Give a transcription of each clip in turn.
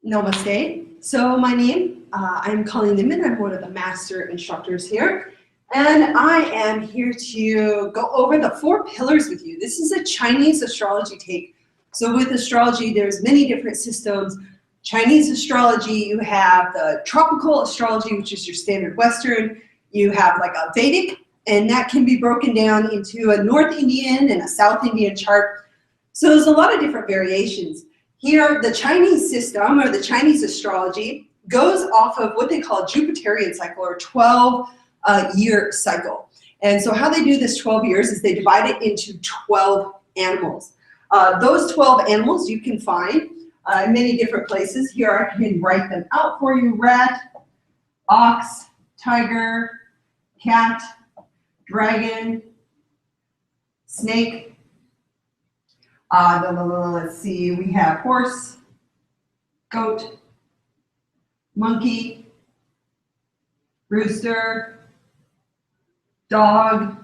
Namaste. So my name, I'm Colleen Nimmin. I'm one of the master instructors here. And I am here to go over the 4 pillars with you. This is a Chinese astrology take. So with astrology, there's many different systems. Chinese astrology, you have the tropical astrology, which is your standard Western. You have like a Vedic, and that can be broken down into a North Indian and a South Indian chart. So there's a lot of different variations. Here, the Chinese system, or the Chinese astrology, goes off of what they call a Jupiterian cycle, or 12-year cycle. And so how they do this 12 years is they divide it into 12 animals. Those 12 animals you can find in many different places. Here I can write them out for you. Rat, ox, tiger, cat, dragon, snake. Let's see, we have horse, goat, monkey, rooster, dog,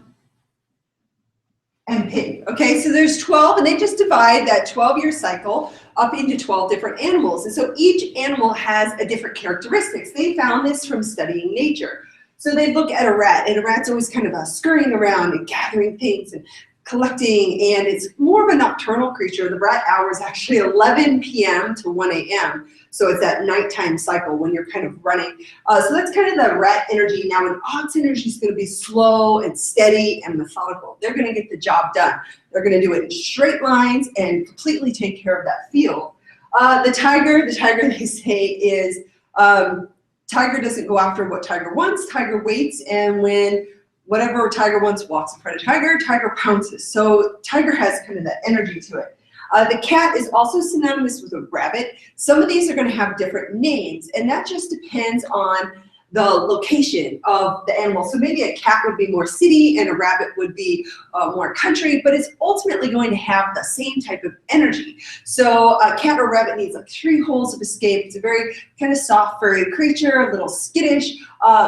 and pig. Okay, so there's 12, and they just divide that 12-year cycle up into 12 different animals. And so each animal has a different characteristics. They found this from studying nature. So they look at a rat, and a rat's always kind of scurrying around and gathering things and collecting, and it's more of a nocturnal creature. The rat hour is actually 11 p.m. to 1 a.m. So it's that nighttime cycle when you're kind of running. So that's kind of the rat energy. Now an ox energy is going to be slow and steady and methodical. They're going to get the job done. They're going to do it in straight lines and completely take care of that field. The tiger they say is, tiger doesn't go after what tiger wants. Tiger waits, and when whatever tiger wants walks in front of tiger, tiger pounces. So tiger has kind of that energy to it. The cat is also synonymous with a rabbit. Some of these are going to have different names, and that just depends on the location of the animal. So maybe a cat would be more city and a rabbit would be more country, but it's ultimately going to have the same type of energy. So a cat or rabbit needs like 3 holes of escape. It's a very kind of soft, furry creature, a little skittish,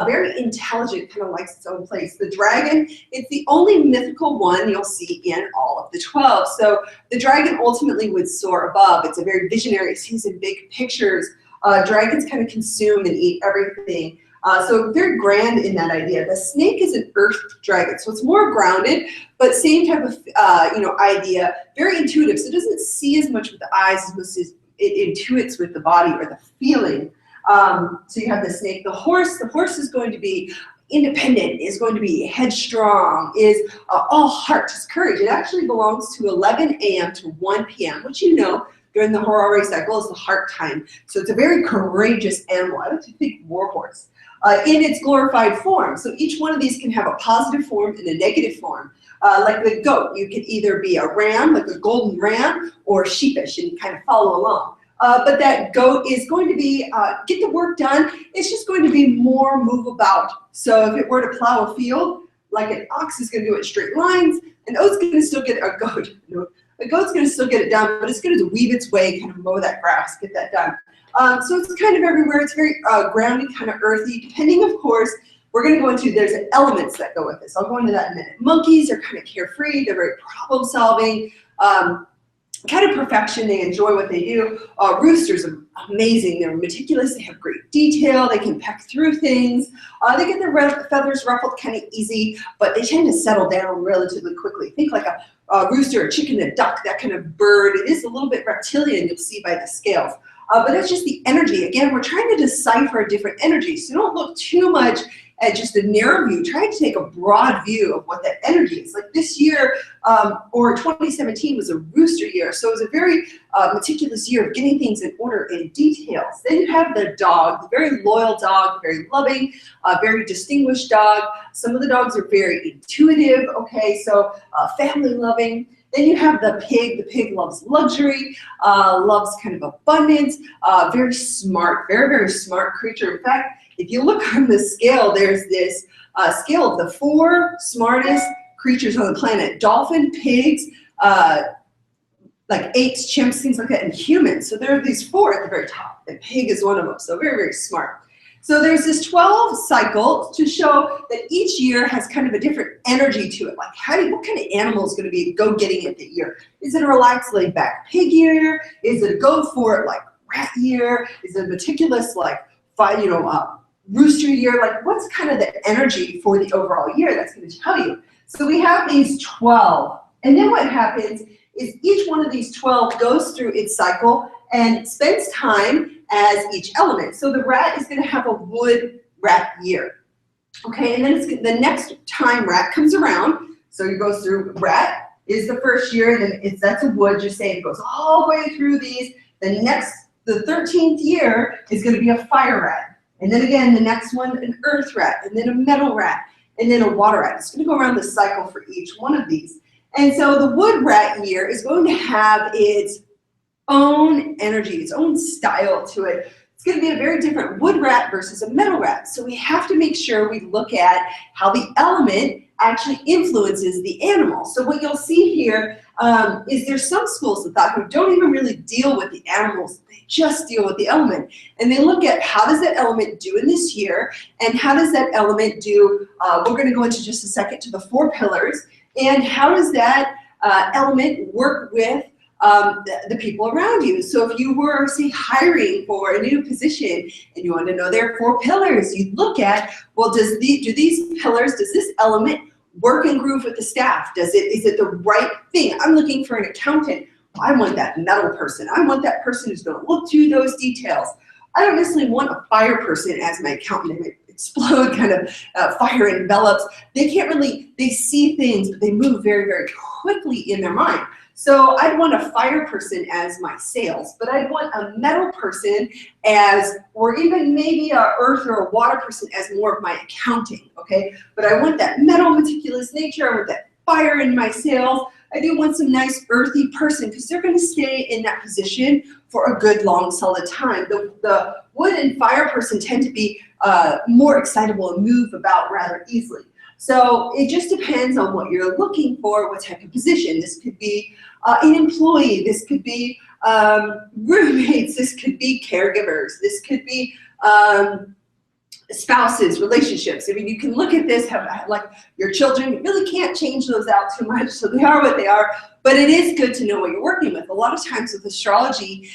very intelligent, kind of likes its own place. The dragon, it's the only mythical one you'll see in all of the 12. So the dragon ultimately would soar above. It's a very visionary, it sees in big pictures. Dragons kind of consume and eat everything. So very grand in that idea. The snake is an earth dragon, so it's more grounded, but same type of idea. Very intuitive, so it doesn't see as much with the eyes as much as it intuits with the body or the feeling. So you have the snake. The horse is going to be independent, is going to be headstrong, is all heart, is courage. It actually belongs to 11 a.m. to 1 p.m., which during the horary cycle is the heart time. So it's a very courageous animal. I would think war horse. In its glorified form. So each one of these can have a positive form and a negative form. Like the goat, you could either be a ram, like a golden ram, or sheepish and kind of follow along. But that goat is going to be, get the work done. It's just going to be more move about. So if it were to plow a field, like an ox is going to do it in straight lines, an oat's going to still get a goat. A goat's going to still get it done, but it's going to weave its way, kind of mow that grass, get that done. So it's kind of everywhere. It's very grounded, kind of earthy, depending, of course. We're going to go into, there's elements that go with this. I'll go into that in a minute. Monkeys are kind of carefree. They're very problem solving, kind of perfection. They enjoy what they do. Roosters are amazing. They're meticulous. They have great detail. They can peck through things. They get their feathers ruffled kind of easy, but they tend to settle down relatively quickly. Think like a rooster, a chicken, a duck, that kind of bird. It is a little bit reptilian, you'll see by the scales. But that's just the energy. Again, we're trying to decipher different energies. So don't look too much at just a narrow view. Try to take a broad view of what that energy is. Like this year, or 2017 was a rooster year. So it was a very meticulous year of getting things in order in details. Then you have the dog, the very loyal dog, very loving, very distinguished dog. Some of the dogs are very intuitive, okay, so family loving. Then you have the pig. The pig loves luxury, loves kind of abundance, very smart, very, very smart creature. In fact, if you look on the scale, there's this scale of the 4 smartest creatures on the planet: dolphin, pigs, like apes, chimps, things like that, and humans. So there are these 4 at the very top, and pig is one of them, so very, very smart. So there's this 12 cycle to show that each year has kind of a different energy to it. Like what kind of animal is going to be go-getting it that year? Is it a relaxed, laid-back pig year? Is it a go for it like rat year? Is it a meticulous, like, rooster year? Like, what's kind of the energy for the overall year? That's going to tell you. So we have these 12. And then what happens is each one of these 12 goes through its cycle and spends time as each element. So the rat is going to have a wood rat year. Okay, and then the next time rat comes around, so it goes through rat is the first year, and then that's a wood, just saying it goes all the way through these. The 13th year is going to be a fire rat. And then again, the next one, an earth rat, and then a metal rat, and then a water rat. It's going to go around the cycle for each one of these. And so the wood rat year is going to have its own energy, its own style to it. It's going to be a very different wood rat versus a metal rat. So we have to make sure we look at how the element actually influences the animal. So what you'll see here is there's some schools of thought who don't even really deal with the animals. They just deal with the element. And they look at how does that element do in this year, and how does that element do, we're going to go into just a second to the 4 pillars, and how does that element work with the people around you. So if you were, say, hiring for a new position and you want to know their 4 pillars, you'd look at, well, do these pillars, does this element work and groove with the staff? Is it the right thing? I'm looking for an accountant. I want that metal person. I want that person who's going to look through those details. I don't necessarily want a fire person as my accountant. They might explode, kind of fire envelops. They can't really, they see things, but they move very, very quickly in their mind. So I'd want a fire person as my sales, but I'd want a metal person as, or even maybe a earth or a water person as more of my accounting, okay? But I want that metal meticulous nature, I want that fire in my sales. I do want some nice earthy person because they're gonna stay in that position for a good long solid time. The wood and fire person tend to be more excitable and move about rather easily. So it just depends on what you're looking for, what type of position. This could be an employee, this could be roommates, this could be caregivers, this could be spouses, relationships. I mean, you can look at this, like your children, you really can't change those out too much, so they are what they are, but it is good to know what you're working with. A lot of times with astrology,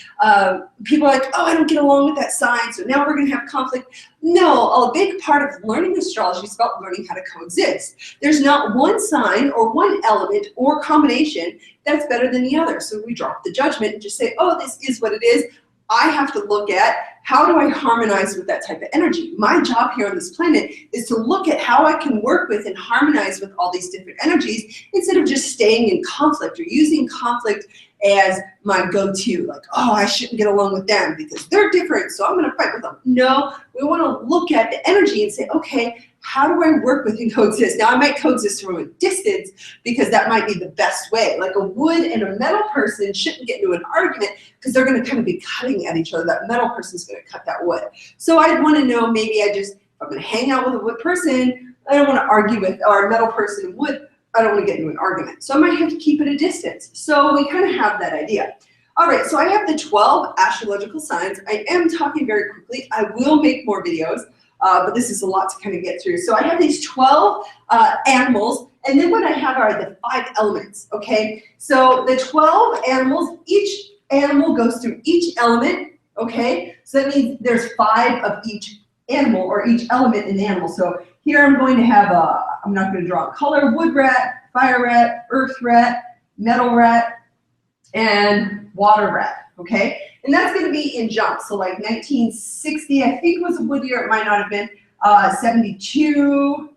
people are like, oh, I don't get along with that sign, so now we're gonna have conflict. No, a big part of learning astrology is about learning how to coexist. There's not one sign or one element or combination that's better than the other. So we drop the judgment and just say, oh, this is what it is. I have to look at how do I harmonize with that type of energy. My job here on this planet is to look at how I can work with and harmonize with all these different energies instead of just staying in conflict or using conflict as my go-to, like, oh, I shouldn't get along with them because they're different, so I'm gonna fight with them. No, we wanna look at the energy and say, okay, how do I work with and coexist? Now I might coexist from a distance because that might be the best way. Like a wood and a metal person shouldn't get into an argument because they're gonna kind of be cutting at each other. That metal person's gonna cut that wood. So I'd wanna know, maybe if I'm gonna hang out with a wood person, I don't wanna argue with, or a metal person and wood, I don't want to get into an argument. So I might have to keep it a distance. So we kind of have that idea. All right, so I have the 12 astrological signs. I am talking very quickly. I will make more videos, but this is a lot to kind of get through. So I have these 12 animals, and then what I have are the 5 elements, okay? So the 12 animals, each animal goes through each element, okay? So that means there's 5 of each animal or each element in the animal. So here I'm going to have I'm not going to draw a color, wood rat, fire rat, earth rat, metal rat, and water rat, okay? And that's going to be in jumps. So like 1960, I think was a wood year, it might not have been, 72,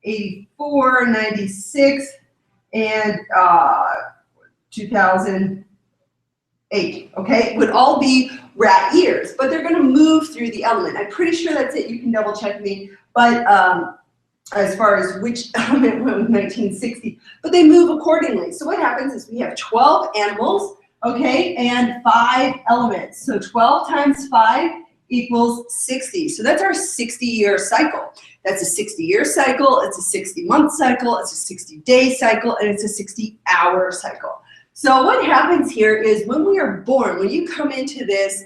84, 96, and 2008, okay? Would all be rat years, but they're going to move through the element. I'm pretty sure that's it. You can double check me, but as far as which element went with 1960, but they move accordingly. So what happens is we have 12 animals, okay, and 5 elements. So 12 times 5 equals 60. So that's our 60-year cycle. That's a 60-year cycle, it's a 60-month cycle, it's a 60-day cycle, and it's a 60-hour cycle. So what happens here is when we are born, when you come into this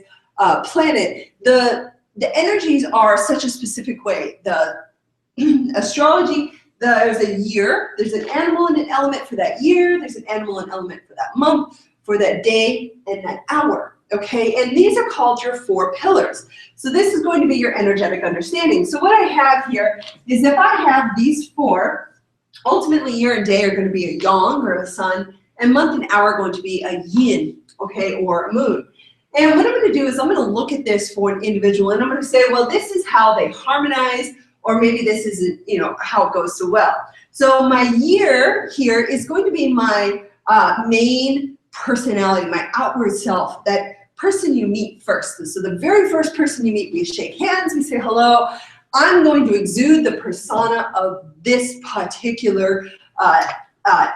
planet, the energies are such a specific way. The astrology, there's a year, there's an animal and an element for that year, there's an animal and element for that month, for that day, and that hour, okay? And these are called your 4 pillars. So this is going to be your energetic understanding. So what I have here is if I have these 4, ultimately year and day are going to be a yang or a sun, and month and hour are going to be a yin, okay, or a moon. And what I'm going to do is I'm going to look at this for an individual, and I'm going to say, well, this is how they harmonize, or maybe this isn't, you know, how it goes so well. So my year here is going to be my main personality, my outward self, that person you meet first. So the very first person you meet, we shake hands, we say hello. I'm going to exude the persona of this particular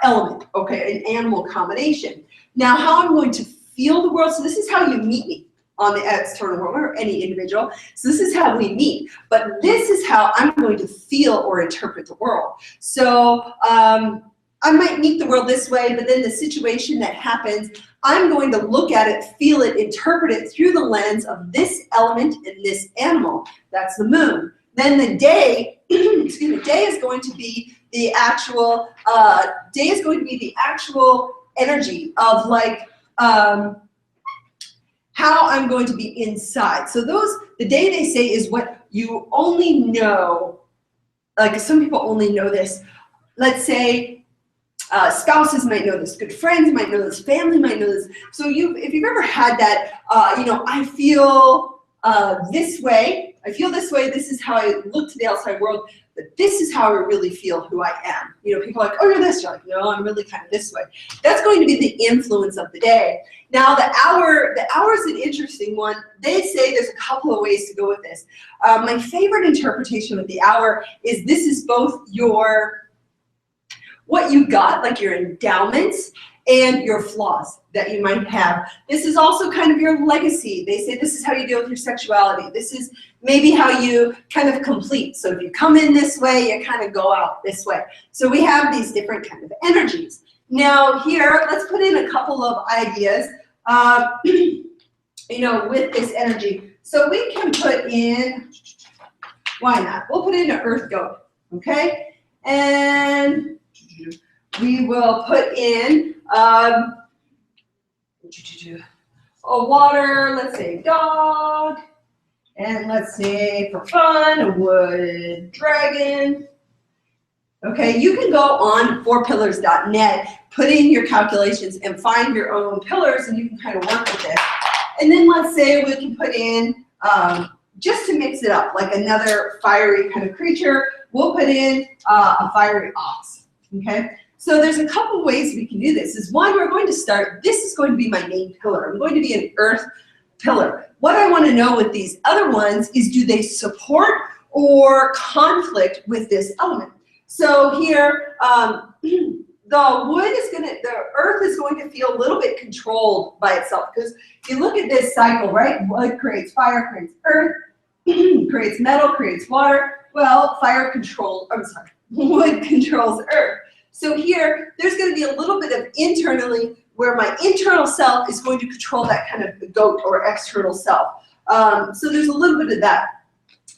element, okay, an animal combination. Now, how I'm going to feel the world, so this is how you meet me on the external world, or any individual. So this is how we meet, but this is how I'm going to feel or interpret the world. So I might meet the world this way, but then the situation that happens, I'm going to look at it, feel it, interpret it through the lens of this element and this animal. That's the moon. Then the day, excuse me, day is going to be the actual, energy of like, how I'm going to be inside. So the day they say is what you only know, like some people only know this. Let's say spouses might know this, good friends might know this, family might know this. So if you've ever had that, you know, I feel this way, this is how I look to the outside world, but this is how I really feel who I am. You know, people are like, oh, you're this. You're like, no, I'm really kind of this way. That's going to be the influence of the day. Now, the hour is an interesting one. They say there's a couple of ways to go with this. My favorite interpretation of the hour is this is both what you got, like your endowments, and your flaws that you might have. This is also kind of your legacy. They say this is how you deal with your sexuality. This is maybe how you kind of complete. So if you come in this way, you kind of go out this way. So we have these different kind of energies. Now here, let's put in a couple of ideas, you know, with this energy. So we can put in, why not? We'll put in an earth goat, okay? And we will put in a water, let's say dog, and let's say for fun, a wood dragon. Okay, you can go on 4pillars.net, put in your calculations and find your own pillars, and you can kind of work with this. And then let's say we can put in, just to mix it up, like another fiery kind of creature, we'll put in a fiery ox, okay? So there's a couple ways we can do this. Is one, we're going to start, this is going to be my main pillar. I'm going to be an earth pillar. What I want to know with these other ones is, do they support or conflict with this element? So here, the earth is going to feel a little bit controlled by itself, because if you look at this cycle, right? Wood creates fire, creates earth, creates metal, creates water. Well, wood controls earth. So here, there's going to be a little bit of internally where my internal self is going to control that kind of goat or external self. So there's a little bit of that.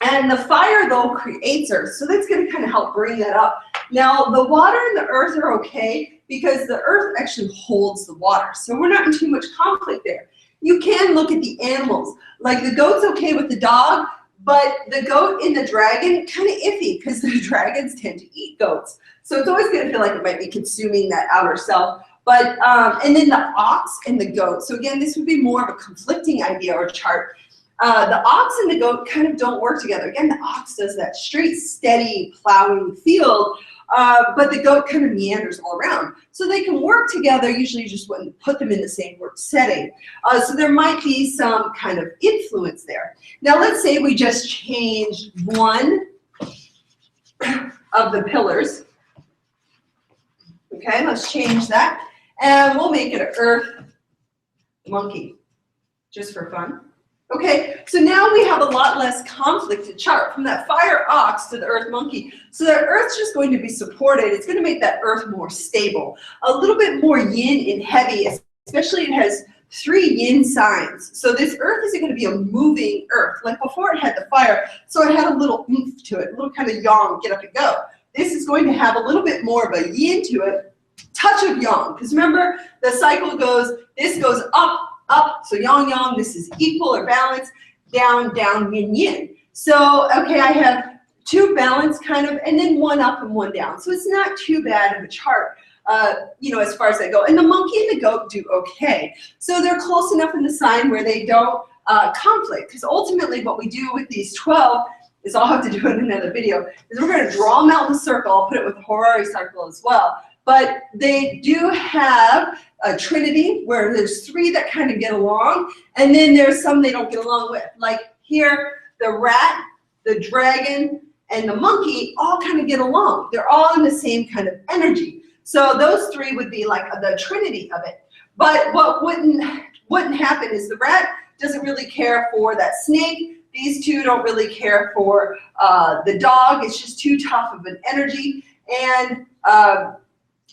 And the fire, though, creates earth. So that's going to kind of help bring that up. Now, the water and the earth are okay because the earth actually holds the water. So we're not in too much conflict there. You can look at the animals. Like the goat's okay with the dog, but the goat and the dragon, kind of iffy, because the dragons tend to eat goats. So it's always going to feel like it might be consuming that outer self. But, and then the ox and the goat. So again, this would be more of a conflicting idea or chart. The ox and the goat kind of don't work together. Again, the ox does that straight, steady plowing field, but the goat kind of meanders all around. So they can work together, usually you just wouldn't put them in the same work setting. So there might be some kind of influence there. Now let's say we just changed one of the pillars. Okay, let's change that. And we'll make it an earth monkey, just for fun. Okay, so now we have a lot less conflict to chart from that fire ox to the earth monkey. So the earth's just going to be supported. It's going to make that earth more stable, a little bit more yin and heavy, especially it has 3 yin signs. So this earth isn't going to be a moving earth. Like before it had the fire, so it had a little oomph to it, a little kind of yang, get up and go. This is going to have a little bit more of a yin to it, touch of yang. Because remember, the cycle goes, this goes up, up, so Yang-Yang, this is equal or balanced, down, down, Yin-Yang. So, okay, I have 2 balanced kind of, and then 1 up and 1 down. So it's not too bad of a chart, you know, as far as they go. And the monkey and the goat do okay. So they're close enough in the sign where they don't conflict. Because ultimately what we do with these 12 is, I'll have to do it in another video, is we're going to draw them out in a circle. I'll put it with the Horary circle as well. But they do have a trinity where there's 3 that kind of get along, and then there's some they don't get along with. Like here, the rat, the dragon, and the monkey all kind of get along. They're all in the same kind of energy. So those 3 would be like the trinity of it. But what wouldn't happen is the rat doesn't really care for that snake. These 2 don't really care for the dog. It's just too tough of an energy. And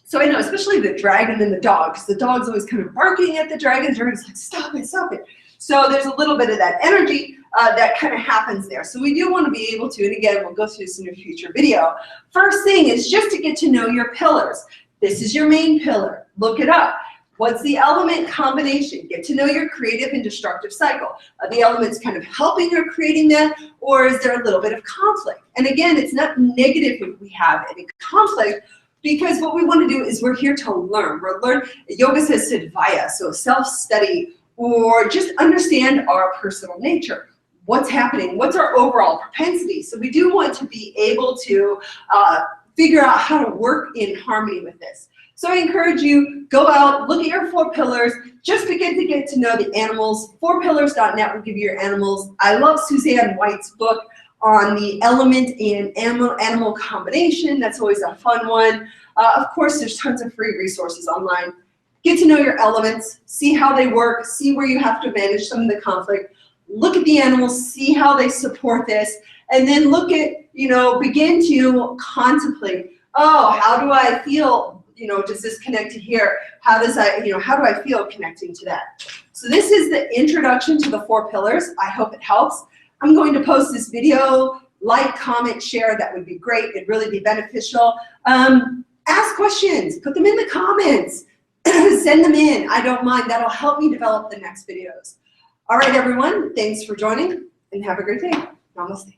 so I know, especially the dragon and the dog, because the dog's always kind of barking at the dragon. The dragon's like, stop it, stop it. So there's a little bit of that energy that kind of happens there. So we do want to be able to, and again, we'll go through this in a future video. First thing is just to get to know your pillars. This is your main pillar. Look it up. What's the element combination? Get to know your creative and destructive cycle. Are the elements kind of helping or creating that, or is there a little bit of conflict? And again, it's not negative if we have any conflict, because what we want to do is we're here to learn. Yoga says sadhvaya, so self-study, or just understand our personal nature. What's happening? What's our overall propensity? So we do want to be able to figure out how to work in harmony with this. So I encourage you, go out, look at your 4 pillars, just begin to get to know the animals. 4pillars.net will give you your animals. I love Suzanne White's book on the element and animal combination. That's always a fun one. Of course, there's tons of free resources online. Get to know your elements, see how they work, see where you have to manage some of the conflict. Look at the animals, see how they support this, and then look at, you know, begin to contemplate, oh, how do I feel, you know, does this connect to here? How do I feel connecting to that? So this is the introduction to the 4 pillars. I hope it helps. I'm going to post this video, like, comment, share. That would be great. It'd really be beneficial. Ask questions, put them in the comments, send them in. I don't mind. That'll help me develop the next videos. All right, everyone. Thanks for joining, and have a great day. Namaste.